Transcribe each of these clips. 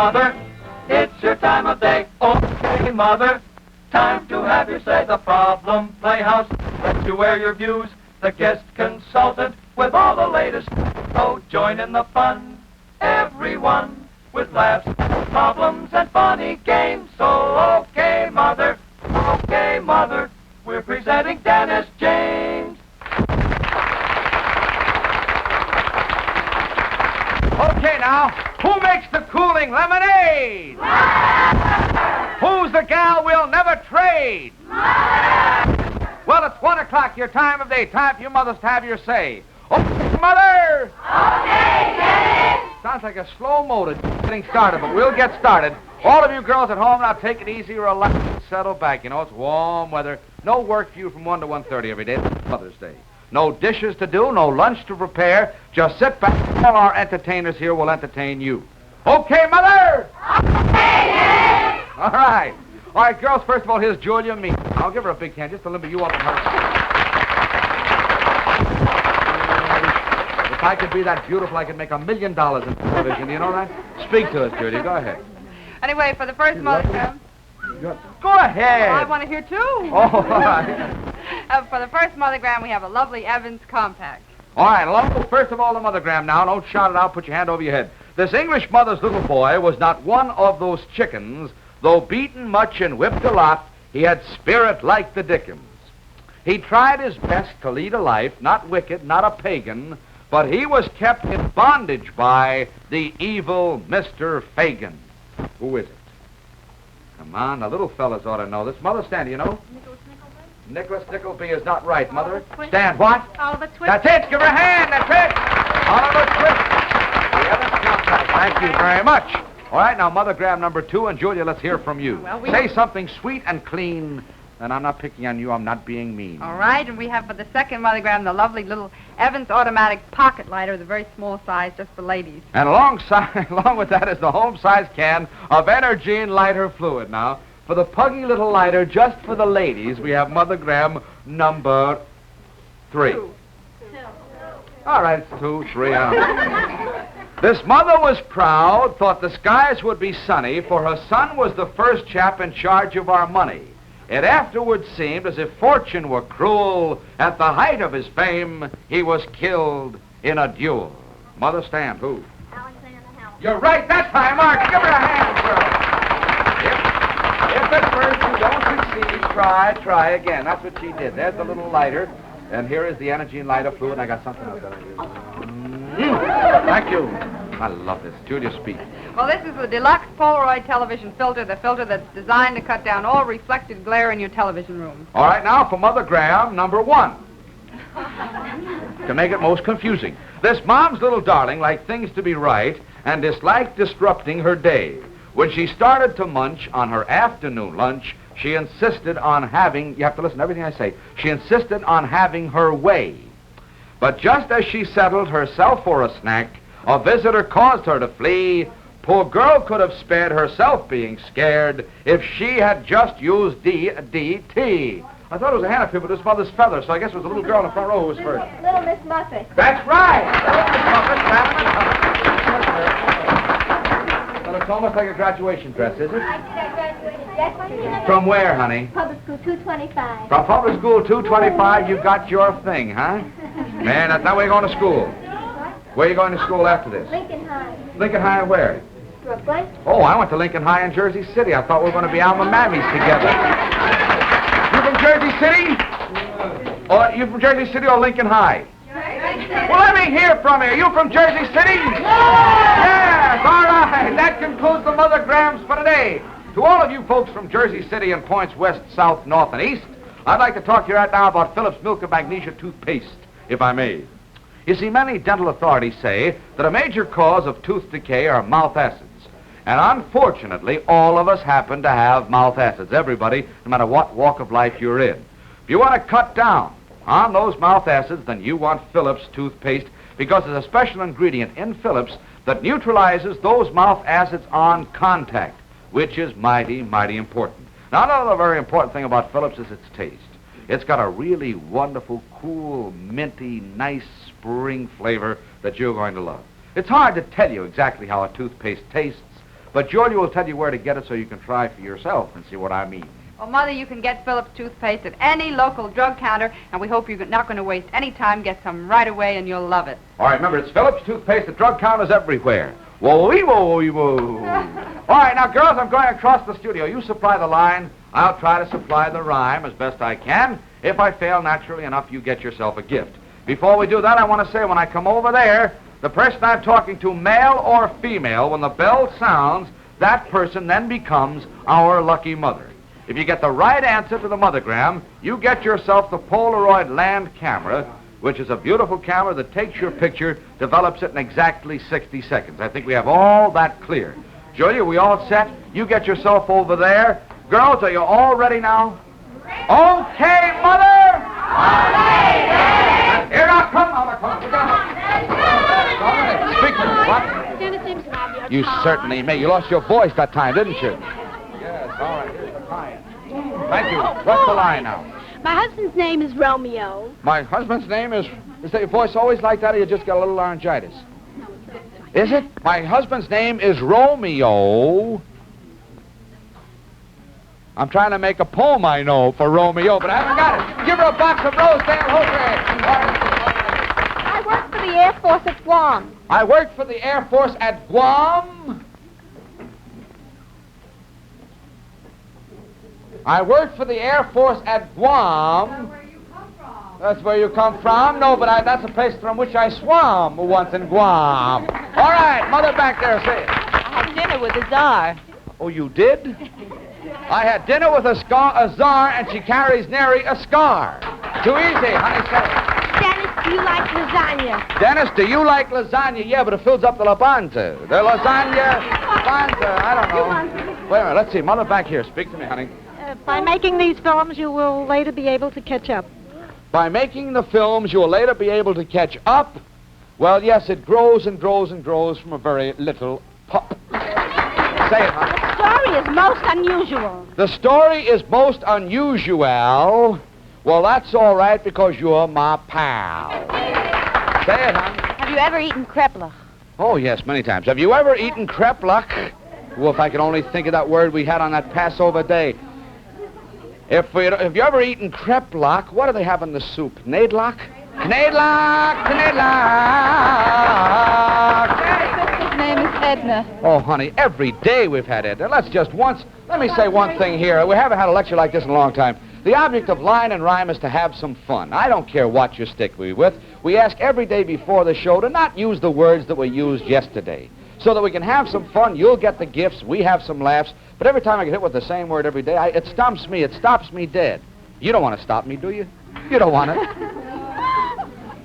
Mother, it's your time of day. Okay, Mother, time to have your say. The Problem Playhouse lets you air your views. The guest consultant with all the latest. So join in the fun, everyone, with laughs, problems, and funny games. So okay, Mother, we're presenting Dennis James. Okay, now, who makes the cooling lemonade? Who's the gal we'll never trade? Well, it's 1 o'clock, your time of day. Time for you mothers to have your say. Okay, Mother! Okay, Dennis! Sounds like a slow motor getting started, but we'll get started. All of you girls at home, now take it easy, relax, settle back. You know, it's warm weather. No work for you from 1 to 1:30 every day. It's Mother's Day. No dishes to do, no lunch to prepare. Just sit back. All our entertainers here will entertain you. Okay, Mother? Okay, Dennis! All right. All right, girls, first of all, here's Julia and me. I'll give her a big hand just to limber you up and her. If I could be that beautiful, I could make $1 million in television. Do you know that? Speak to us, Julia. Go ahead. Anyway, for the first Mothergram... Go ahead. I want to hear, too. Oh, all right. For the first Mothergram, we have a lovely Evans compact. All right, along, first of all, the Mothergram now. Don't shout it out. Put your hand over your head. This English mother's little boy was not one of those chickens. Though beaten much and whipped a lot, he had spirit like the Dickens. He tried his best to lead a life, not wicked, not a pagan, but he was kept in bondage by the evil Mr. Fagin. Who is it? Come on, the little fellas ought to know this. Mother, stand, you know? Nicholas Nickleby is not right, Mother. Stand, what? Oliver Twist. That's it. Give her a hand. That's it. Oliver Twist. The Evans compact. Thank you very much. All right, now, Mothergram number 2, and Julia, let's hear from you. Well, Say something sweet and clean, and I'm not picking on you. I'm not being mean. All right, and we have for the second Mothergram the lovely little Evans automatic pocket lighter, the very small size, just for ladies. And along with that is the home-sized can of Energine lighter fluid. Now, for the puggy little lighter, just for the ladies, we have Mothergram number 3. 2. All right, it's 2, 3. This mother was proud, thought the skies would be sunny, for her son was the first chap in charge of our money. It afterwards seemed as if fortune were cruel. At the height of his fame, he was killed in a duel. Mother, stand. Who? Alexander Hamilton. You're right that time, Mark. Give her a hand, girl. If at first you don't succeed, try again. That's what she did. There's the little lighter. And here is the Energine lighter fluid. I got something else that I do. Thank you. I love this. Julia, speak. Well, this is the deluxe Polaroid television filter, the filter that's designed to cut down all reflected glare in your television room. All right, now for Mothergram number 1. To make it most confusing. This mom's little darling liked things to be right and disliked disrupting her day. When she started to munch on her afternoon lunch, she insisted on having, you have to listen to everything I say, she insisted on having her way. But just as she settled herself for a snack, a visitor caused her to flee. Poor girl could have spared herself being scared if she had just used DDT. I thought it was a hand of people, this mother's feather, so I guess it was a little girl in the front row who was first. Little Miss Muffet. That's right! Well, it's almost like a graduation dress, is it? I graduated yesterday. From where, honey? Public School 225. From Public School 225, you got your thing, huh? Man, that's not where you're going to school. Where are you going to school after this? Lincoln High. Lincoln High where? Brooklyn. Oh, I went to Lincoln High in Jersey City. I thought we were going to be alma mammies together. You from Jersey City? Or you from Jersey City or Lincoln High? Well, let me hear from you. You from Jersey City? Yes, all right. That concludes the Mothergrams for today. To all of you folks from Jersey City and points west, south, north, and east, I'd like to talk to you right now about Phillips Milk and Magnesia toothpaste, if I may. You see, many dental authorities say that a major cause of tooth decay are mouth acids. And unfortunately, all of us happen to have mouth acids. Everybody, no matter what walk of life you're in. If you want to cut down on those mouth acids, then you want Phillips toothpaste, because there's a special ingredient in Phillips that neutralizes those mouth acids on contact, which is mighty, mighty important. Now, another very important thing about Phillips is its taste. It's got a really wonderful, cool, minty, nice spring flavor that you're going to love. It's hard to tell you exactly how a toothpaste tastes, But Julia will tell you where to get it so you can try for yourself and see what I mean. Well, Mother, you can get Phillips toothpaste at any local drug counter, and we hope you're not going to waste any time. Get some right away, and you'll love it. All right, remember, it's Phillips toothpaste at drug counters everywhere. Whoa-wee-whoa-wee-whoa. All right, now, girls, I'm going across the studio. You supply the line. I'll try to supply the rhyme as best I can. If I fail naturally enough, you get yourself a gift. Before we do that, I want to say when I come over there, the person I'm talking to, male or female, when the bell sounds, that person then becomes our lucky mother. If you get the right answer to the mothergram, you get yourself the Polaroid land camera, which is a beautiful camera that takes your picture, develops it in exactly 60 seconds. I think we have all that clear. Julia, we all set? You get yourself over there. Girls, are you all ready now? Okay, Mother! Here I come, Mother. Come. Speak to me. What? You certainly may. You lost your voice that time, didn't you? Yes, all right. Here's the client. Thank you. What's the line now? My husband's name is Romeo. My husband's name is your voice always like that, or you just got a little laryngitis? Is it? My husband's name is Romeo. I'm trying to make a poem, I know, for Romeo, but I haven't got it. Give her a box of Rosedale Hosiery. I work for the Air Force at Guam. I work for the Air Force at Guam. I work for the Air Force at Guam. That's where you come from? No, but that's a place from which I swam once in Guam. All right, Mother back there, say it. I had dinner with the Tsar. Oh, you did? I had dinner with a czar, and she carries nary a scar. Too easy, honey, say it. Dennis, do you like lasagna? Dennis, do you like lasagna? Yeah, but it fills up the labanza. The lasagna, labanza, I don't know. Wait a minute, let's see. Mother back here. Speak to me, honey. By making these films, you will later be able to catch up. By making the films, you will later be able to catch up. Well, yes, it grows and grows and grows from a very little pup. Say it, honey. The story is most unusual. The story is most unusual. Well, that's all right because you're my pal. Say it, honey. Have you ever eaten kreplach? Oh, yes, many times. Have you ever eaten kreplach? Well, if I could only think of that word we had on that Passover day. If you ever eaten kreplach, what do they have in the soup? Knedlach? Knedlach! Knedlach! His name is Edna. Oh, honey, every day we've had Edna. Let me say one thing here. We haven't had a lecture like this in a long time. The object of line and rhyme is to have some fun. I don't care what you stick me with. We ask every day before the show to not use the words that were used yesterday. So that we can have some fun. You'll get the gifts. We have some laughs. But every time I get hit with the same word every day, it stumps me. It stops me dead. You don't want to stop me, do you? You don't want it.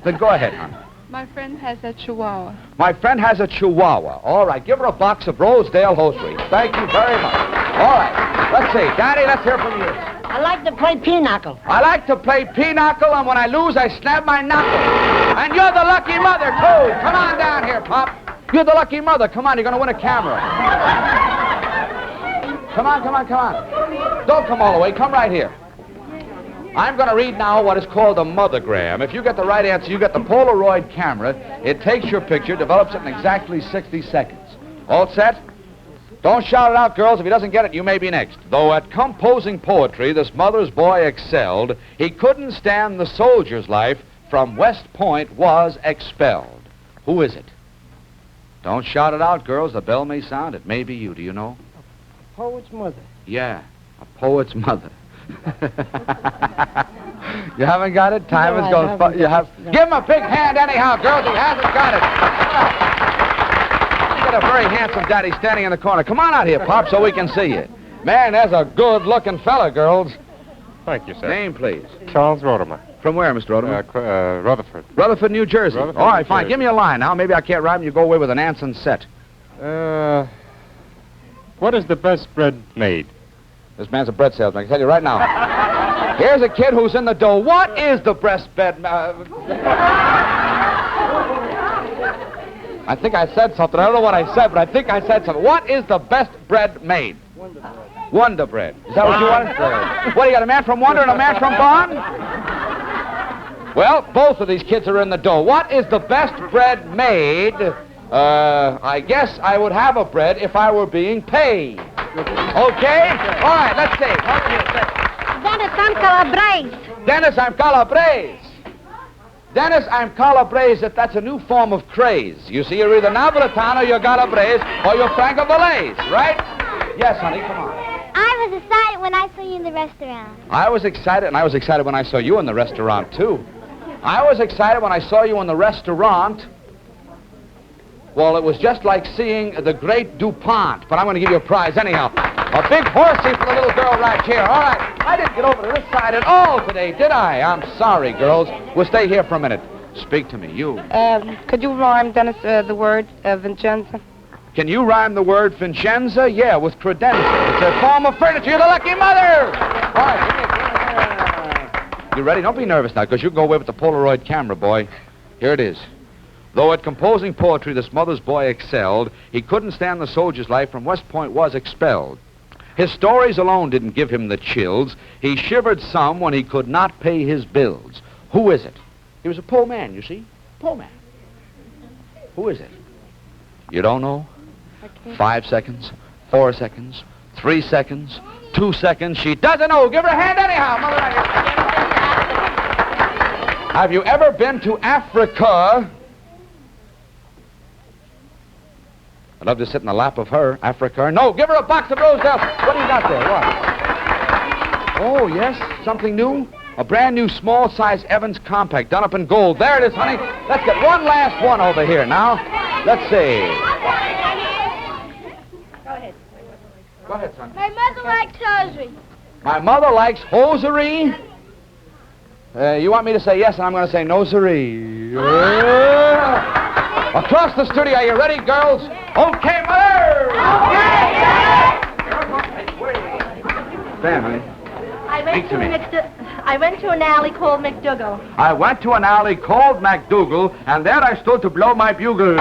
Then go ahead, hon. My friend has a chihuahua. My friend has a chihuahua. All right, give her a box of Rosedale Hosiery. Thank you very much. All right, let's see. Daddy, let's hear from you. I like to play pinochle. I like to play pinochle, and when I lose, I snap my knuckle. And you're the lucky mother, too. Come on down here, Pop. You're the lucky mother. Come on, you're going to win a camera. Come on. Don't come all the way. Come right here. I'm going to read now what is called a mothergram. If you get the right answer, you get the Polaroid camera. It takes your picture, develops it in exactly 60 seconds. All set? Don't shout it out, girls. If he doesn't get it, you may be next. Though at composing poetry, this mother's boy excelled, he couldn't stand the soldier's life, from West Point was expelled. Who is it? Don't shout it out, girls. The bell may sound. It may be you. Do you know? A poet's mother. Yeah, a poet's mother. You haven't got it? Time is going. You have. No. Give him a big hand, anyhow, girls. He hasn't got it. You got a very handsome daddy standing in the corner. Come on out here, Pop, so we can see you. Man, there's a good-looking fella, girls. Thank you, sir. Name, please. Charles Rodemer. From where, Mr. Rodeman? Rutherford. Rutherford, New Jersey. Rutherford, All right, New fine. Jersey. Give me a line now. Maybe I can't rhyme. You go away with an Anson set. What is the best bread made? This man's a bread salesman. I can tell you right now. Here's a kid who's in the dough. What is the best bread? I think I said something. I don't know what I said, but I think I said something. What is the best bread made? Wonder bread. Is that what you wanted? What, you got a man from Wonder and a man from Bond? Well, both of these kids are in the dough. What is the best bread made? I guess I would have a bread if I were being paid. Okay? All right, let's see. Dennis, I'm Calabrese. Dennis, I'm Calabrese. Dennis, I'm Calabrese. That's a new form of craze. You see, you're either Napolitano, you're Calabrese, or you're Franco-Valais, right? Yes, honey, come on. I was excited when I saw you in the restaurant. I was excited, and I was excited when I saw you in the restaurant, too. I was excited when I saw you in the restaurant. Well, it was just like seeing the great Dumont, but I'm going to give you a prize anyhow. A big horsey for the little girl right here. All right, I didn't get over to this side at all today, did I? I'm sorry, girls. We'll stay here for a minute. Speak to me, you. Could you rhyme, Dennis, the word Vincenza? Can you rhyme the word Vincenza? Yeah, with credenza. It's a form of furniture. You're the lucky mother. All right, give me a... You ready? Don't be nervous now, because you can go away with the Polaroid camera, boy. Here it is. Though at composing poetry this mother's boy excelled, he couldn't stand the soldier's life from West Point was expelled. His stories alone didn't give him the chills. He shivered some when he could not pay his bills. Who is it? He was a poor man, you see. Poor man. Who is it? You don't know? 5 seconds, 4 seconds, 3 seconds, 2 seconds. She doesn't know. Give her a hand anyhow, mother. Have you ever been to Africa? I'd love to sit in the lap of her, Africa. No, give her a box of Rosedale. What do you got there? What? Oh, yes, something new? A brand new small-size Evans compact done up in gold. There it is, honey. Let's get one last one over here now. Let's see. Go ahead, son. My mother likes hosiery. My mother likes hosiery. You want me to say yes, and I'm going to say no, siree. Across the studio, are you ready, girls? Okay, mother! Stand, honey. I went to an alley called McDougal. I went to an alley called MacDougal, and there I stood to blow my bugle.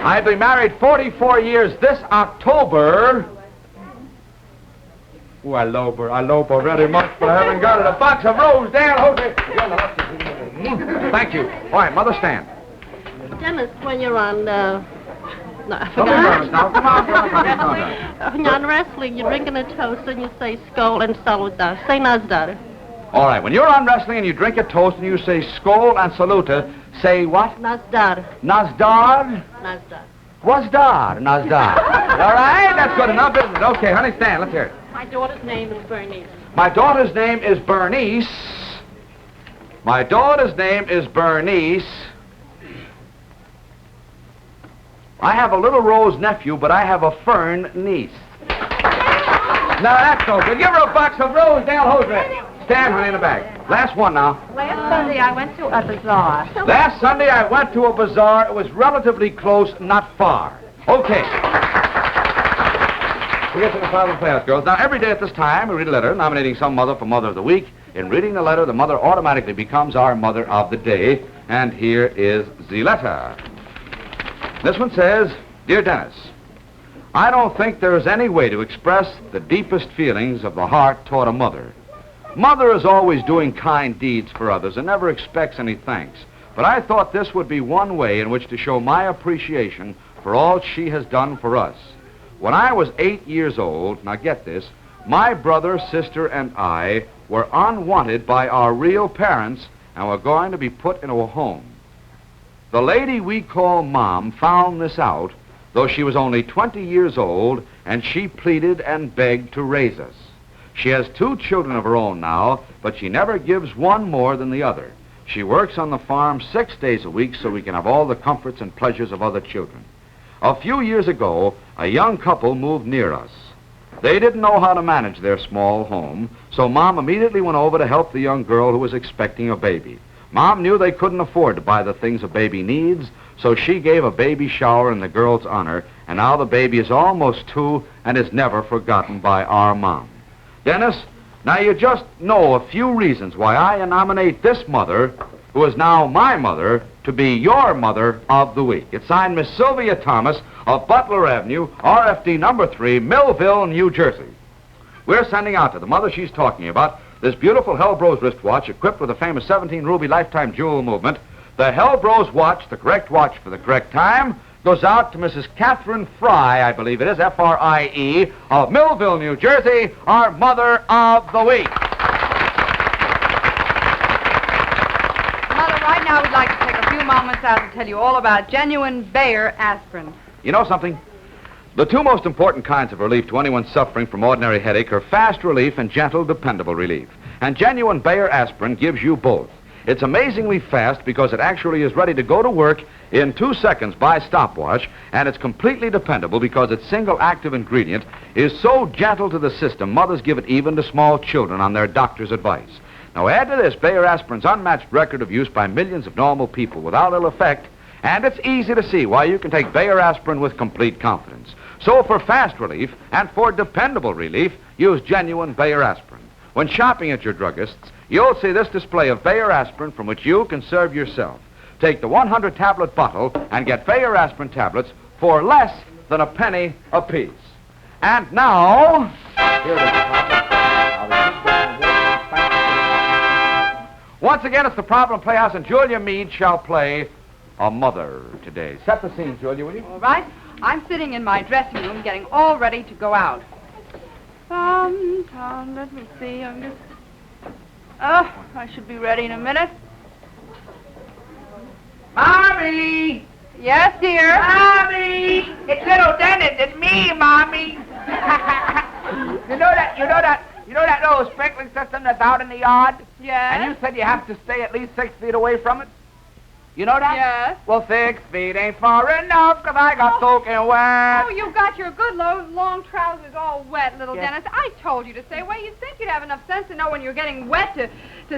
I've been married 44 years this October. Oh, I love her very much, but I haven't got it. A box of Rosedale. Thank you. All right, Mother, stand. Dennis, when you're on, no, I Don't be nervous now. Come on, When you're on wrestling, you're drinking a toast and you say skol and saluta. Say nazdar. All right, when you're on wrestling and you drink a toast and you say skol and saluta, say what? Nazdar. Nazdar? Nazdar. Wazdar, Nazdar. All right, that's good enough, isn't it? Okay, honey, stand. Let's hear it. My daughter's name is Bernice. My daughter's name is Bernice. My daughter's name is Bernice. I have a little Rose nephew, but I have a Fern niece. Now, that's no good. Give her a box of Rosedale hosiery. Stand, honey, in the back. Last one now. Last Sunday I went to a bazaar. Last Sunday I went to a bazaar. It was relatively close, not far. Okay. We get to the final playhouse, girls. Now, every day at this time, we read a letter nominating some mother for Mother of the Week. In reading the letter, the mother automatically becomes our Mother of the Day. And here is the letter. This one says, Dear Dennis, I don't think there is any way to express the deepest feelings of the heart toward a mother. Mother is always doing kind deeds for others and never expects any thanks. But I thought this would be one way in which to show my appreciation for all she has done for us. When I was 8 years old, now get this, my brother, sister, and I were unwanted by our real parents and were going to be put into a home. The lady we call Mom found this out, though she was only 20 years old, and she pleaded and begged to raise us. She has 2 children of her own now, but she never gives one more than the other. She works on the farm 6 days a week so we can have all the comforts and pleasures of other children. A few years ago, a young couple moved near us. They didn't know how to manage their small home, so Mom immediately went over to help the young girl who was expecting a baby. Mom knew they couldn't afford to buy the things a baby needs, so she gave a baby shower in the girl's honor, and now the baby is almost 2 and is never forgotten by our Mom. Dennis, now you just know a few reasons why I nominate this mother, who is now my mother, to be your Mother of the Week. It's signed Miss Sylvia Thomas of Butler Avenue, RFD number 3, Millville, New Jersey. We're sending out to the mother she's talking about this beautiful Hellbrose wristwatch equipped with the famous 17 ruby lifetime jewel movement, The Hellbros watch, the correct watch for the correct time, goes out to Mrs. Catherine Fry, I believe it is, F-R-I-E, of Millville, New Jersey, our Mother of the Week. Mother, right now we'd like to take a few moments out to tell you all about genuine Bayer aspirin. You know something? The two most important kinds of relief to anyone suffering from ordinary headache are fast relief and gentle, dependable relief. And genuine Bayer aspirin gives you both. It's amazingly fast because it actually is ready to go to work in 2 seconds by stopwatch, and it's completely dependable because its single active ingredient is so gentle to the system, mothers give it even to small children on their doctor's advice. Now add to this Bayer aspirin's unmatched record of use by millions of normal people without ill effect, and it's easy to see why you can take Bayer aspirin with complete confidence. So for fast relief and for dependable relief, use genuine Bayer aspirin. When shopping at your druggist's, you'll see this display of Bayer aspirin from which you can serve yourself. Take the 100-tablet bottle and get Bayer aspirin tablets for less than a penny apiece. And now, here it is. Once again, it's the Problem Playhouse, and Julia Meade shall play a mother today. Set the scene, Julia, will you? All right. I'm sitting in my dressing room getting all ready to go out. Let me see. I'm just... Oh, I should be ready in a minute. Mommy! Yes, dear? Mommy! It's little Dennis. It's me, Mommy. You know that little sprinkling system that's out in the yard? Yes. And you said you have to stay at least 6 feet away from it? You know that? Yes. Well, 6 feet ain't far enough, 'cause I got soaking wet. Oh, you got your good long trousers all wet, little Yes. Dennis. I told you to stay away. You'd think you'd have enough sense to know when you're getting wet to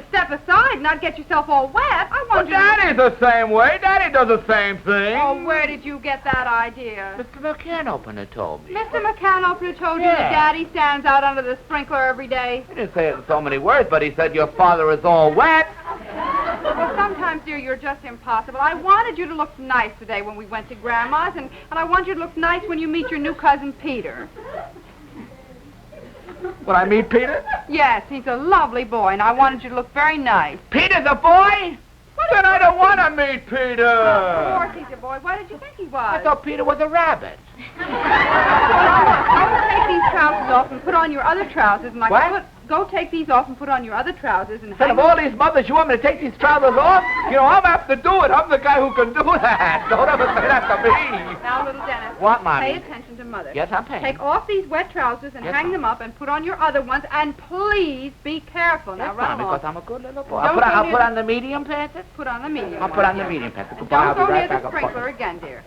step aside and not get yourself all wet. I Well, want you Daddy's the same way. Daddy does the same thing. Oh, where did you get that idea? Mr. McCann opener told me. Mr. McCanople told you Yeah. that Daddy stands out under the sprinkler every day. He didn't say it in so many words, but he said your father is all wet. Well, sometimes, dear, you're just impossible. I wanted you to look nice today when we went to Grandma's, and I want you to look nice when you meet your new cousin, Peter. When I meet Peter? Yes, he's a lovely boy, and I wanted you to look very nice. Peter's a boy? Then I don't want to meet Peter. Of course he's a boy. What did you think he was? I thought Peter was a rabbit. Go take these trousers off and put on your other trousers, and What? Go take these off and put on your other trousers and Son hang of all these mothers, you want me to take these trousers off? You know, I'm have to do it. I'm the guy who can do that. Don't ever say that to me. Now, little Dennis. What, Mommy? Pay attention to Mother. Yes, I'm paying. Take off these wet trousers and Yes, hang Mom. them up and put on your other ones, and please be careful. Now, Yes, run Mommy, along. because I'm a good little boy. Don't I'll go put near on the medium pants. Put on the medium. I'll put on the medium pants. Goodbye. I'll Don't be go near right back. the sprinkler again, dear.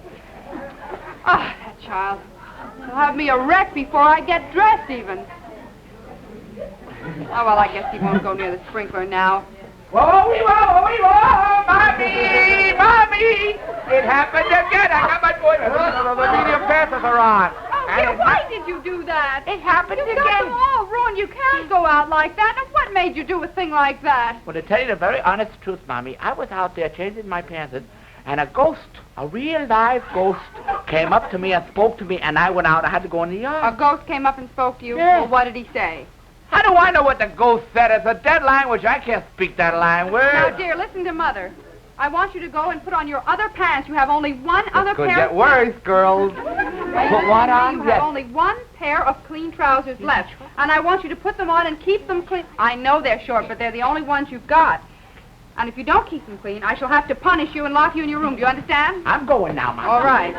Ah, that child. He'll have me a wreck before I get dressed, even. Oh, well, I guess he won't go near the sprinkler now. Whoa, Mommy! Mommy! It happened again. I got my boy. The medium pants are on. Oh, And dear, it why did you do that? It happened You got them again. all ruined. You can't go out like that. Now, what made you do a thing like that? Well, to tell you the very honest truth, Mommy, I was out there changing my pants, and a ghost, a real live ghost, came up to me and spoke to me, and I went out. I had to go in the A yard. ghost came up and spoke to you? Yes. Well, what did he say? How do I know what the ghost said? It's a dead language. I can't speak that language. Now, dear, listen to Mother. I want you to go and put on your other pants. You have only one other Could pair. get worse, girls. Put what on? You Yes. have only one pair of clean trousers left, and I want you to put them on and keep them clean. I know they're short, but they're the only ones you've got. And if you don't keep them clean, I shall have to punish you and lock you in your room. Do you understand? I'm going now, Mommy. All right.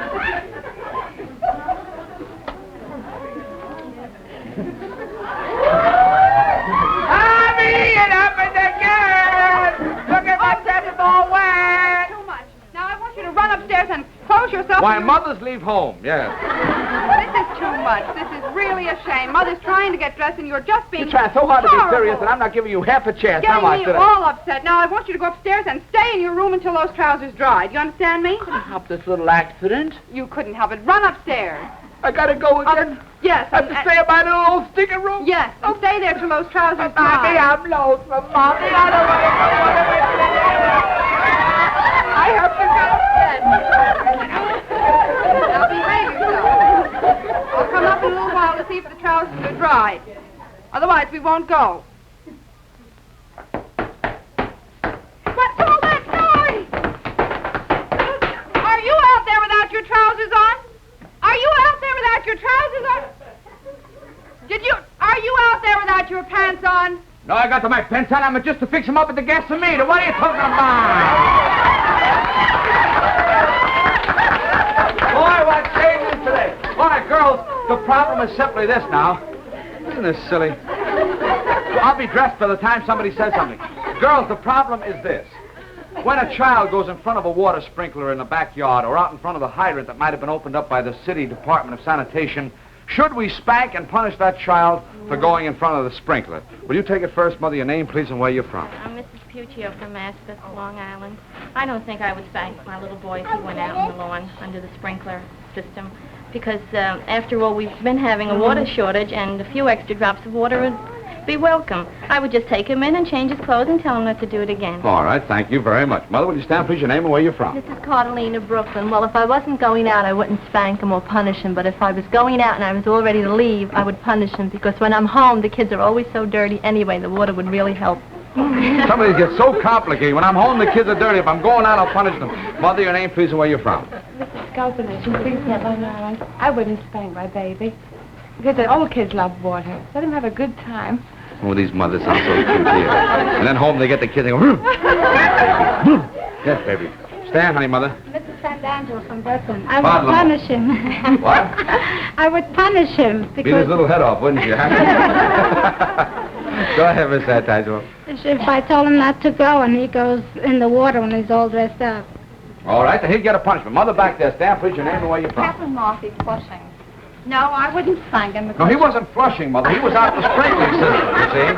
Mommy, it happened again! Look at my dress is all wet! Too much. Now I want you to run upstairs and close yourself. Why, in your- mothers leave home, yes. This is too much. This is really a shame. Mother's trying to get dressed, and you're just being You're trying so hard to be horrible. serious, and I'm not giving you half a chance. Getting Now I me said all upset. Now I want you to go upstairs and stay in your room until those trousers dry. Do you understand me? help this little accident. You couldn't help it. Run upstairs. I gotta go again. Yes. I have to stay in my little old stinking room. Yes, and stay there till those trousers Mommy, dry. I'm lonesome. Mommy, I don't want to go. I have to Now behave yourself. I'll come up in a little while to see if the trousers are dry. Otherwise, we won't go. What's all that noise? got your pants on? No, I got my pants on. I'm just to fix them up at the gasometer. What are you talking about? Boy, what changes today. Boy, girls, the problem is simply this now. Isn't this silly? I'll be dressed by the time somebody says something. Girls, the problem is this. When a child goes in front of a water sprinkler in the backyard or out in front of the hydrant that might have been opened up by the city Department of Sanitation, should we spank and punish that child for going in front of the sprinkler? Will you take it first, Mother? Your name, please, and where you're from. I'm Mrs. Puccio from Ascot, Long Island. I don't think I would spank my little boy if he went out on the lawn under the sprinkler system because, after all, we've been having a water shortage and a few extra drops of water would be welcome. I would just take him in and change his clothes and tell him not to do it again. All right, thank you very much. Mother, will you stand, please, your name and where you're from? This is Carolina, Brooklyn. Well, if I wasn't going out, I wouldn't spank him or punish him. But if I was going out and I was all ready to leave, I would punish him because when I'm home, the kids are always so dirty anyway. The water would really help. Some of these get so complicated. When I'm home, the kids are dirty. If I'm going out, I'll punish them. Mother, your name, please, and where you're from. Mrs. Scopenage from Queensland, Long Island. I wouldn't spank my baby because the old kids love water. Let him have a good time. Oh, these mothers sound so cute here. And then home they get the kids and go, yes, baby. Stand, honey, Mother. Mrs. Sandangelo from Brooklyn. I Pardon. would punish him. What? I would punish him Beat his because little head off, wouldn't you? Go ahead, Miss Sandangelo. if I told him not to go and he goes in the water when he's all dressed up. All right, then he'd get a punishment. Mother, back there. Stand, please, your name and where you're from. Captain Murphy, Flushing. No, I wouldn't spank him. No, he wasn't flushing, Mother. He was out the sprinkling system, you see.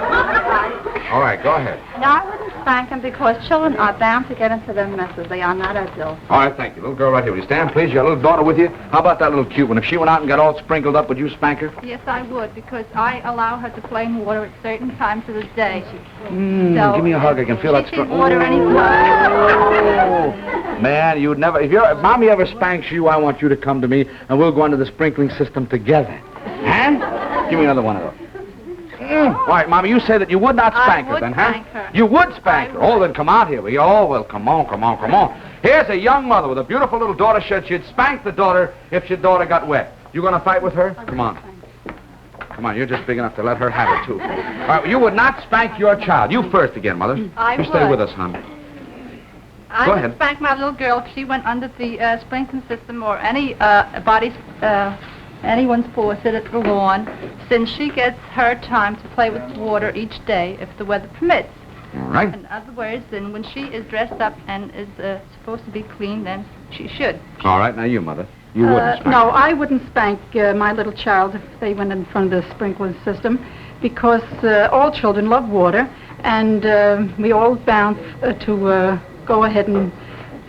All right, go ahead. No, I wouldn't spank him because children are bound to get into their messes. They are not adults. All right, thank you. Little girl right here. Will you stand, please? Your little daughter with you? How about that little cute one? If she went out and got all sprinkled up, would you spank her? Yes, I would, because I allow her to play in water at certain times of the day. So Give me a hug. I can feel that she sees water anytime. Oh, man, you'd never... If Mommy ever spanks you, I want you to come to me, and we'll go under the sprinkling system together. And? Give me another one of those. All right, Mommy, you say that you would not spank her, then, huh? I would spank her. You would spank her. Oh, then come out here. Well, come on. Here's a young mother with a beautiful little daughter. She'd spank the daughter if your daughter got wet. You going to fight with her? Come on. Come on, you're just big enough to let her have it, too. All right, you would not spank your child. You first again, Mother. You stay with us, hon. I Go would ahead. spank my little girl if she went under the sprinkling system or any anyone's faucet at the lawn, since she gets her time to play with water each day if the weather permits. All right. In other words, then when she is dressed up and is supposed to be clean, then she should. All right, now you, Mother. You wouldn't spank No, her. I wouldn't spank my little child if they went in front of the sprinkler system because all children love water and we all bound to go ahead and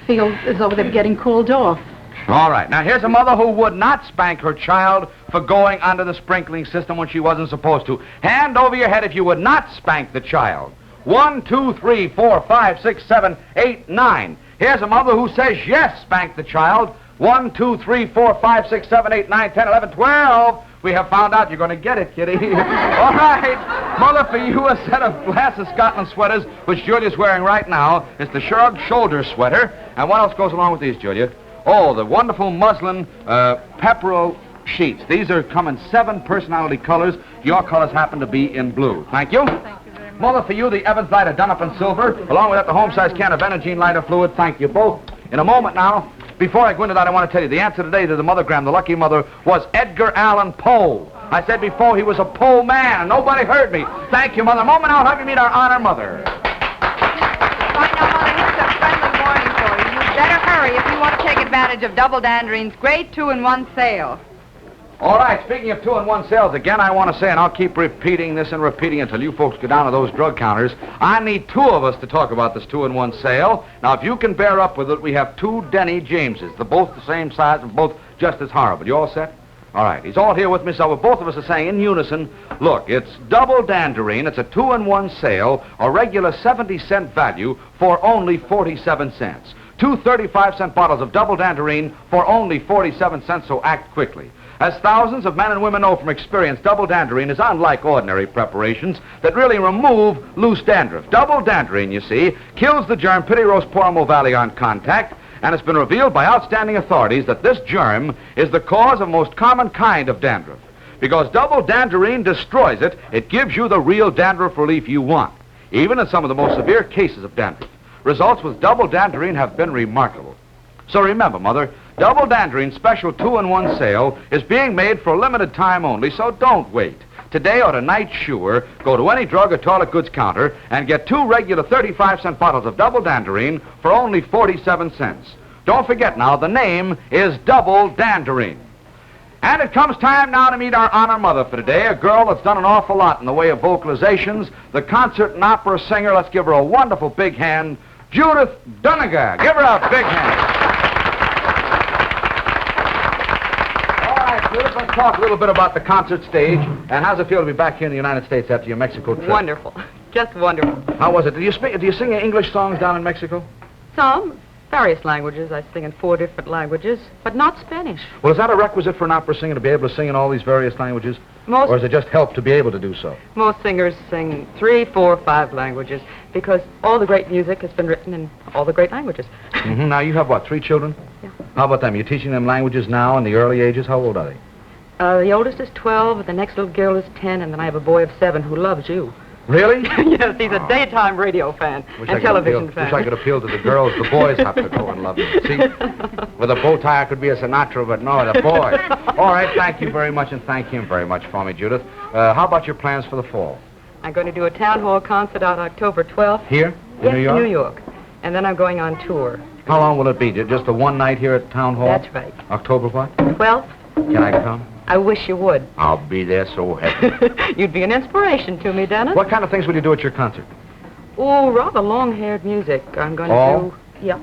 feel as though they're getting cooled off. All right. Now, here's a mother who would not spank her child for going under the sprinkling system when she wasn't supposed to. Hand over your head if you would not spank the child. 1, 2, 3, 4, 5, 6, 7, 8, 9. Here's a mother who says yes, spank the child. 1, 2, 3, 4, 5, 6, 7, 8, 9, 10, 11, 12. We have found out you're going to get it, kitty. All right. Mother, for you, a set of glass of Scotland sweaters, which Julia's wearing right now. It's the Shrug shoulder sweater. And what else goes along with these, Julia? Oh, the wonderful muslin pepperell sheets. These are come in 7 personality colors. Your colors happen to be in blue. Thank you. Thank you very much. Mother, for you, the Evans lighter done up in silver, along with that, the home-size can of Energene lighter fluid. Thank you both. In a moment now, before I go into that, I want to tell you the answer today to the mothergram, the lucky mother, was Edgar Allan Poe. I said before he was a Poe man, and nobody heard me. Thank you, Mother. A moment now, have you meet our honor mother. Right now, Mother, here's a friendly warning for you. You'd better hurry if you want to take advantage of Double Danderine's great 2-in-1 sale. All right, speaking of 2-in-1 sales, again, I want to say, and I'll keep repeating this and repeating until you folks go down to those drug counters, I need 2 of us to talk about this 2-in-1 sale. Now, if you can bear up with it, we have 2 Denny Jameses. They're both the same size and both just as horrible. You all set? All right, he's all here with me, so both of us are saying in unison, look, it's Double Danderine. It's a 2-in-1 sale, a regular 70-cent value for only 47 cents. 2 35-cent bottles of Double Danderine for only 47 cents, so act quickly. As thousands of men and women know from experience, Double Danderine is unlike ordinary preparations that really remove loose dandruff. Double Danderine, you see, kills the germ Pityros Pormo Valley on contact, and it's been revealed by outstanding authorities that this germ is the cause of most common kind of dandruff. Because double Danderine destroys it. It gives you the real dandruff relief you want, even in some of the most severe cases of dandruff. Results with double Danderine have been remarkable. So remember, Mother, double Danderine special 2-in-1 sale is being made for a limited time only, so don't wait. Today or tonight, sure, go to any drug or toilet goods counter and get 2 regular 35-cent bottles of double Danderine for only 47 cents. Don't forget now, the name is Double Danderine. And it comes time now to meet our honor mother for today, a girl that's done an awful lot in the way of vocalizations, the concert and opera singer. Let's give her a wonderful big hand, Judith Donega. Give her a big hand. Judith, let's talk a little bit about the concert stage, and how's it feel to be back here in the United States after your Mexico trip? Wonderful. Just wonderful. How was it? Do you sing English songs down in Mexico? Some. Various languages. I sing in 4 different languages, but not Spanish. Well, is that a requisite for an opera singer to be able to sing in all these various languages? Most. Or does it just help to be able to do so? Most singers sing 3, 4, 5 languages because all the great music has been written in all the great languages. Mm-hmm. Now, you have, what, 3 children? Yeah. How about them? You're teaching them languages now in the early ages? How old are they? The oldest is 12, the next little girl is 10, and then I have a boy of 7 who loves you. Really? Yes, he's a daytime radio fan and television fan. Wish I could appeal to the girls. The boys have to go and love you. See? With a bow tie, I could be a Sinatra, but no, the boy. All right, thank you very much, and thank him very much for me, Judith. How about your plans for the fall? I'm going to do a town hall concert on October 12th. Here? Yes, New York? New York. And then I'm going on tour. How long will it be? Just the one night here at Town Hall? That's right. October what? 12th. Can I come? I wish you would. I'll be there so happy. You'd be an inspiration to me, Dennis. What kind of things will you do at your concert? Oh, rather long-haired music. I'm going to do... Yeah.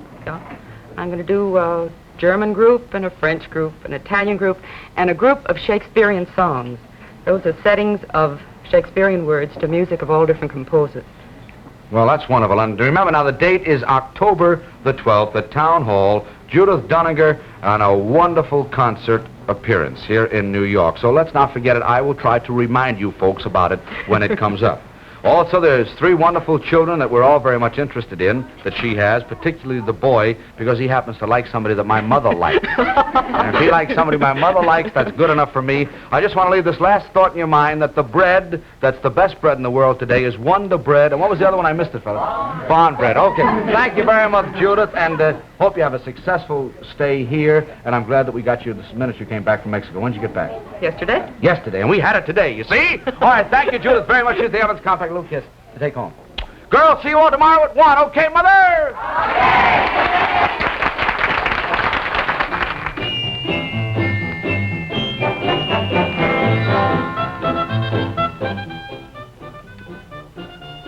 I'm going to do a German group and a French group, an Italian group, and a group of Shakespearean songs. Those are settings of Shakespearean words to music of all different composers. Well, that's wonderful. And remember now, the date is October the 12th at Town Hall. Judith Donega on a wonderful concert appearance here in New York. So let's not forget it. I will try to remind you folks about it when it comes up. Also, there's 3 wonderful children that we're all very much interested in that she has, particularly the boy, because he happens to like somebody that my mother likes. And if he likes somebody my mother likes, that's good enough for me. I just want to leave this last thought in your mind that the bread that's the best bread in the world today is Wonder Bread. And what was the other one? I missed it, fella. Bond bread. Okay. Thank you very much, Judith, and hope you have a successful stay here. And I'm glad that we got you this minute you came back from Mexico. When did you get back? Yesterday. Yesterday, and we had it today, you see? All right, thank you, Judith, very much. Here's the Evans Compact little kiss to take home. Girls, see you all tomorrow at 1. Okay, Mother?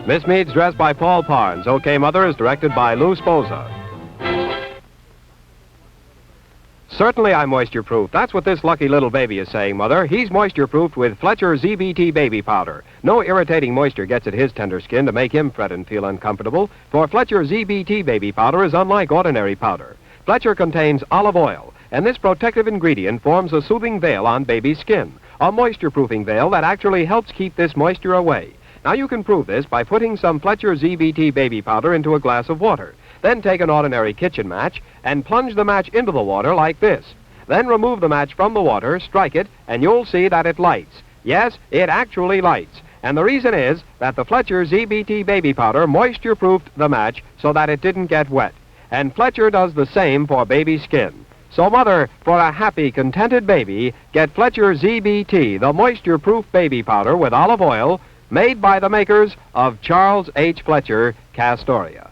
Miss Mead's Dress by Paul Parnes. Okay, Mother is directed by Lou Sposa. Certainly I'm moisture-proof. That's what this lucky little baby is saying, Mother. He's moisture-proofed with Fletcher ZBT baby powder. No irritating moisture gets at his tender skin to make him fret and feel uncomfortable, for Fletcher ZBT baby powder is unlike ordinary powder. Fletcher contains olive oil, and this protective ingredient forms a soothing veil on baby's skin, a moisture-proofing veil that actually helps keep this moisture away. Now you can prove this by putting some Fletcher ZBT baby powder into a glass of water. Then take an ordinary kitchen match and plunge the match into the water like this. Then remove the match from the water, strike it, and you'll see that it lights. Yes, it actually lights. And the reason is that the Fletcher ZBT baby powder moisture-proofed the match so that it didn't get wet. And Fletcher does the same for baby skin. So, Mother, for a happy, contented baby, get Fletcher ZBT, the moisture-proof baby powder with olive oil, made by the makers of Charles H. Fletcher Castoria.